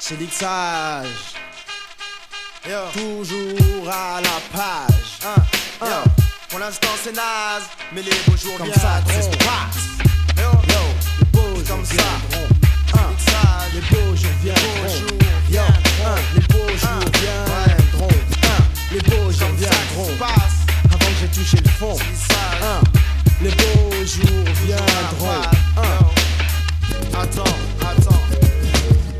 C'est Dixage. Toujours à la page. Pour l'instant c'est naze, mais les beaux jours comme viendront. Ça, les beaux jours comme viendront. Les beaux jours viendront. Les beaux jours viendront. Les beaux jours viendront. Avant que j'ai touché le fond. Les beaux jours viendront. Attends.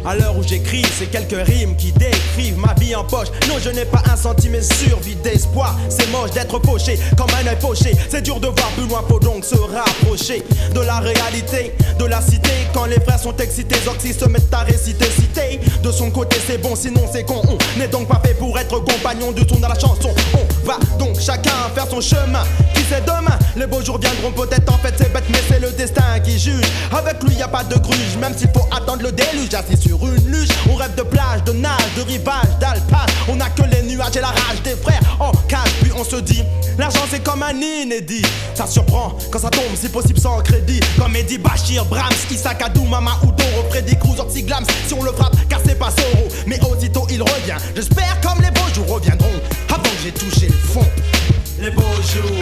À l'heure où j'écris, c'est quelques rimes qui décrivent ma vie en poche. Non, je n'ai pas un centime survie d'espoir. C'est moche d'être fauché comme un œil fauché. C'est dur de voir plus loin, faut donc se rapprocher de la réalité, de la cité. Quand les frères sont excités, Zoxy se mettent à réciter, citer. De son côté c'est bon, sinon c'est con. On n'est donc pas fait pour être compagnon du son de la chanson. On va donc chacun faire son chemin. Qui sait demain, les beaux jours viendront peut-être. En fait c'est bête mais c'est le destin qui juge. Avec lui y a pas de gruge, même s'il faut attendre le déluge. Assis sur une luge, on rêve de plage, de nage, de rivage, d'alpage. On a que les nuages et la rage des frères en cage. Puis on se dit, l'argent c'est comme un inédit. Ça surprend quand ça tombe, si possible sans crédit. Comme Eddie Bachir, Brahms, Isaac Adou, Mama Oudoro, Freddy Cruz, Orsi Glams. Si on le frappe, car c'est pas Soro, mais aussitôt il revient. J'espère comme les beaux jours reviendront avant que j'ai touché le fond. Les beaux jours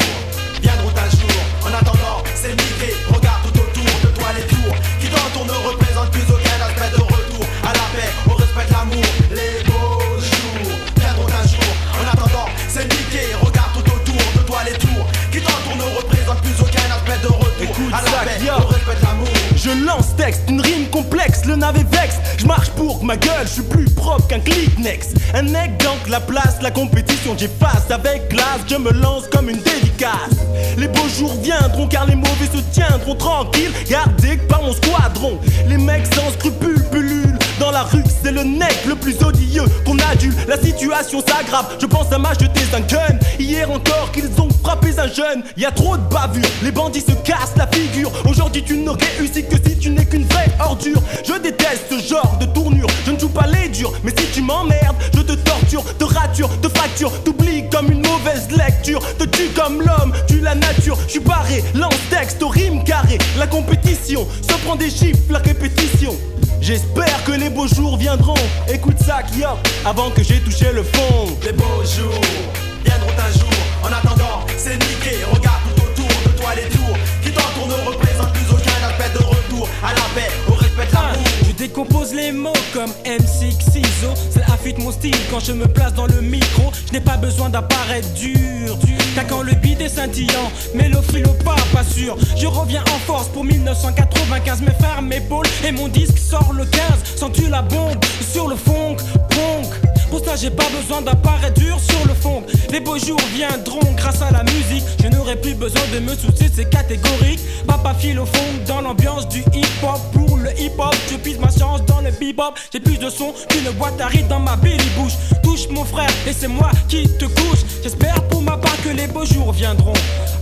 viendront un jour. En attendant, c'est niqué. Regarde tout autour de toi les tours qui t'entourent ne représentent plus aucun aspect de retour à la paix, au respect de l'amour. Les beaux jours viendront un jour. En attendant, c'est niqué. Regarde tout autour de toi les tours qui t'entourent ne représentent plus aucun aspect de retour à la paix, au respect de l'amour. Je lance texte, une rime complexe, le navet vexe. Je marche pour ma gueule, je suis plus propre qu'un Kleenex. Un mec donc la place, la compétition j'efface avec classe. Je me lance comme une dédicace. Les beaux jours viendront car les mauvais se tiendront tranquilles, gardés par mon squadron. Les mecs sans scrupules pullulent dans la rue, c'est le nec le plus odieux qu'on adule. La situation s'aggrave, je pense à m'acheter un gun. Hier encore qu'ils ont frappé un jeune. Y a trop de bavures, les bandits se cassent la figure. Aujourd'hui tu n'aurais réussi que si tu n'es qu'une vraie ordure. Je déteste ce genre de tournure, je ne joue pas les durs. Mais si tu m'emmerdes, je te torture, te rature, te fracture, t'oublies comme une mauvaise lecture. Te tue comme l'homme, tue la nature. Je suis barré, lance texte, rime carré. La compétition se prend des chiffres, la répétition. J'espère que les beaux jours viendront. Écoute ça, yo, avant que j'ai touché le fond. Les beaux jours viendront un jour. En attendant, c'est niqué. Regarde tout autour de toi les tours qui t'entourent ne représentent plus aucun aspect de retour à la paix, au respect de l'amour. Je décompose les mots comme M6 Ciseaux. Ça affûte mon style quand je me place dans le micro. Je n'ai pas besoin d'apparaître dur. Car quand le beat est scintillant, mélophile ou pas sûr. Je reviens en force pour 1995. Mes frères m'épaulent et mon disque sort le 15. Sens-tu la bombe sur le funk, punk? Pour ça j'ai pas besoin d'apparaître dur sur le fond. Les beaux jours viendront grâce à la musique. Je n'aurai plus besoin de me soucier de ces catégoriques. Papa file au fond dans l'ambiance du hip-hop. Pour le hip-hop, je pise ma chance dans le bebop. J'ai plus de son qu'une boîte à rythme dans ma belly bouche. Touche mon frère et c'est moi qui te couche. J'espère pour ma part que les beaux jours viendront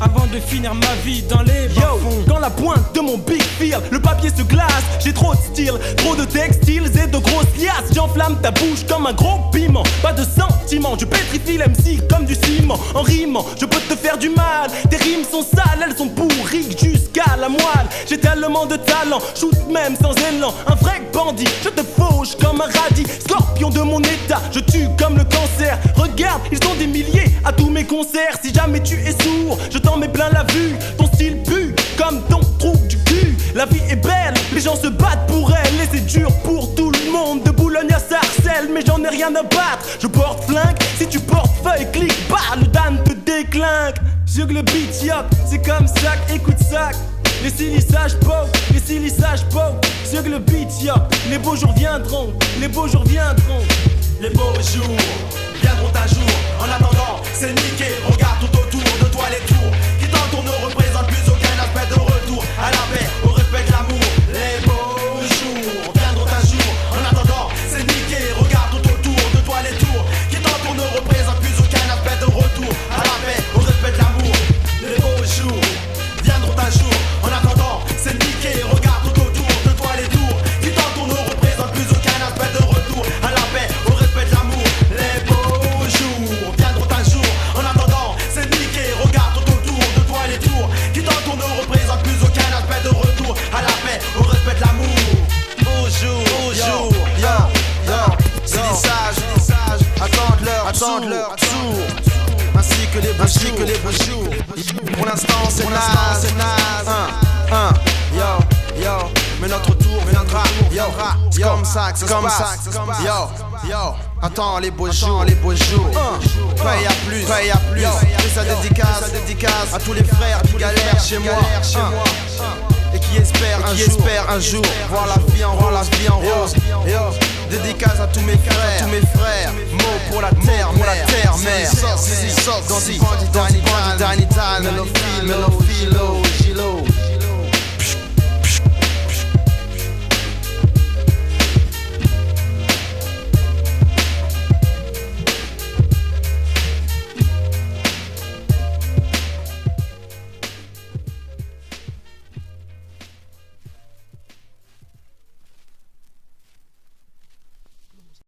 avant de finir ma vie dans les bas-fonds. Quand la pointe de mon big feel, le papier se glace. J'ai trop de style, trop de textiles et de grosses liasses. J'enflamme ta bouche comme un gros piment. Pas de sentiment, je pétrifie l'MC comme du ciment. En rimant, je peux te faire du mal. Tes rimes sont sales, elles sont pourries jusqu'à la moelle. J'ai tellement de talent, shoot même sans élan. Un vrai bandit, je te fauche comme un radis. Scorpion de mon état, je tue comme le cancer. Regarde, ils sont des milliers à tous mes concerts. Si jamais tu es sourd, je t'en mets plein la vue. Ton style pue comme ton trou du cul. La vie est belle, les gens se battent pour elle. Et c'est dur pour tout le monde, de Boulogne à Sarcelles. Mais j'en ai rien à battre, je porte flingue. Si tu portes feuille, clique, bah, le dan te déclinque. Sur le beat, yop, c'est comme ça, écoute ça. Les silissages poke, les silissages poke. Sur le beat, yop, les beaux jours viendront, les beaux jours viendront. Les beaux jours viendront un jour. En attendant, c'est niqué. Regarde tout autour de toi les tours qui t'entourent ne représentent plus aucun aspect de retour à la paix, au respect de l'amour. Les beaux jours viendront un jour. En attendant, c'est niqué. Regarde tout autour de toi les tours qui t'entourent ne représentent plus aucun aspect de retour à la paix, au respect de l'amour. Les beaux jours viendront un jour. En attendant, c'est niqué. Regarde tout autour de toi les tours qui t'entourent ne représentent plus aucun aspect de retour à la paix, au respect de l'amour. Les beaux jours viendront un jour. En attendant, c'est niqué. Regarde tout autour de toi les tours qui t'entourent ne représentent plus aucun aspect de attendent leur tour. Ainsi que les beaux jours. Pour l'instant c'est naze. Yo, mais notre tour viendra. Yo, c'est comme ça que ça se passe. Yo, attends les beaux jours. Paye à plus. Fais sa dédicace à tous les frères qui galèrent chez moi. Et qui espèrent un jour voir la vie en rose. Dédicace à tous mes frères. Mots pour la terre, mère. Dans Danny Tan, Melophilo, Gilo.